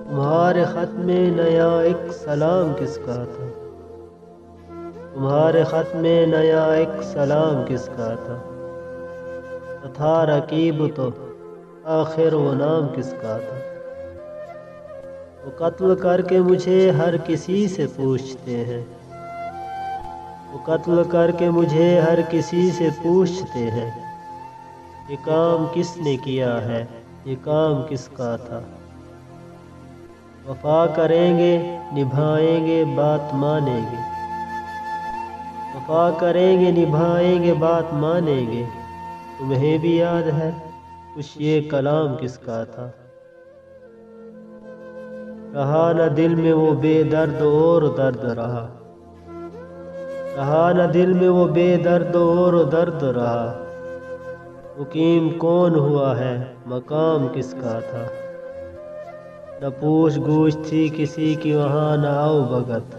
تمہارے خط میں نیا ایک سلام کس کا تھا؟ تمہارے خط میں نیا ایک سلام کس کا تھا رقیب تو آخر وہ نام کس کا تھا؟ وہ قتل کر کے مجھے ہر کسی سے پوچھتے ہیں، وہ قتل کر کے مجھے ہر کسی سے پوچھتے ہیں، یہ کام کس نے کیا ہے، یہ کام کس کا تھا؟ وفا کریں گے نبھائیں گے بات مانیں گے، وفا کریں گے نبھائیں گے بات مانیں گے، تمہیں بھی یاد ہے کچھ یہ کلام کس کا تھا؟ رہا نہ دل میں وہ بے درد اور درد رہا، رہا نہ دل میں وہ بے درد اور درد رہا، مقیم کون ہوا ہے مقام کس کا تھا؟ نہ پوچھ گوچھ تھی کسی کی وہاں نہ آؤ بھگت،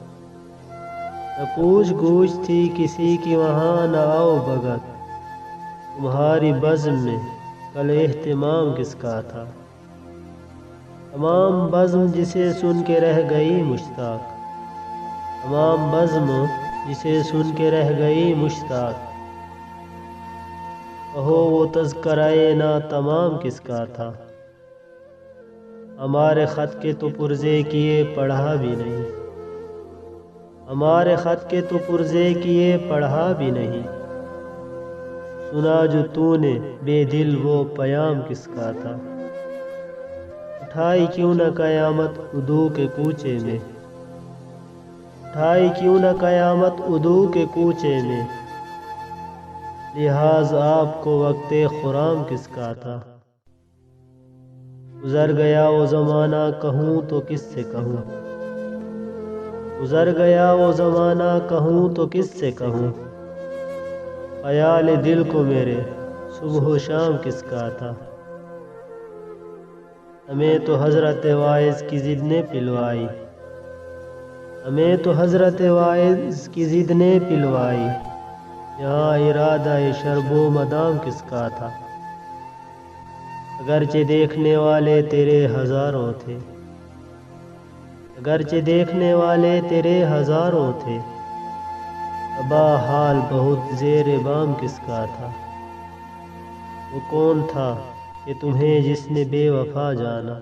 نہ پوچھ گوچھ تھی کسی کی وہاں نہ آؤ بھگت، تمہاری بزم میں کل اہتمام کس کا تھا؟ تمام بزم جسے سن کے رہ گئی مشتاق، تمام بزم جسے سن کے رہ گئی مشتاق، کہو وہ تذکرہ نا تمام کس کا تھا؟ ہمارے خط کے تو پرزے کیے پڑھا بھی نہیں، ہمارے خط کے تو پرزے کیے پڑھا بھی نہیں، سنا جو تو نے بے دل وہ پیام کس کا تھا؟ اٹھائی کیوں نہ قیامت ادو کے کوچے میں، اٹھائی کیوں نہ قیامت ادو کے کوچے میں، لحاظ آپ کو وقت خرام کس کا تھا؟ گزر گیا وہ زمانہ کہوں تو کس سے کہوں، گزر گیا وہ زمانہ کہوں تو کس سے کہوں، خیال دل کو میرے صبح و شام کس کا تھا؟ ہمیں تو حضرت واعظ کی ضد نے پلوائی، ہمیں تو حضرت واعظ کی ضد نے پلوائی، یہاں ارادہ شرب و مدام کس کا تھا؟ اگرچہ دیکھنے والے تیرے ہزاروں تھے، اگرچہ دیکھنے والے تیرے ہزاروں تھے، تباہ حال بہت زیر بام کس کا تھا؟ وہ کون تھا کہ تمہیں جس نے بے وفا جانا،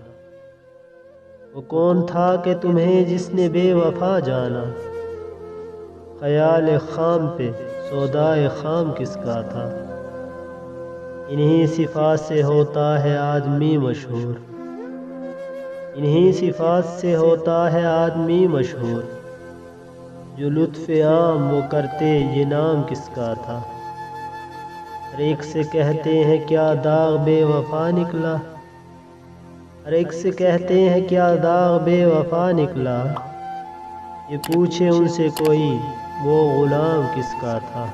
وہ کون تھا کہ تمہیں جس نے بے وفا جانا، خیال خام پہ سودائے خام کس کا تھا؟ انہی صفات سے ہوتا ہے آدمی مشہور، انہی صفات سے ہوتا ہے آدمی مشہور، جو لطف عام وہ کرتے یہ نام کس کا تھا؟ ہر ایک سے کہتے ہیں کیا داغ بے وفا نکلا، ہر ایک سے کہتے ہیں کیا داغ بے وفا نکلا، یہ پوچھے ان سے کوئی وہ غلام کس کا تھا؟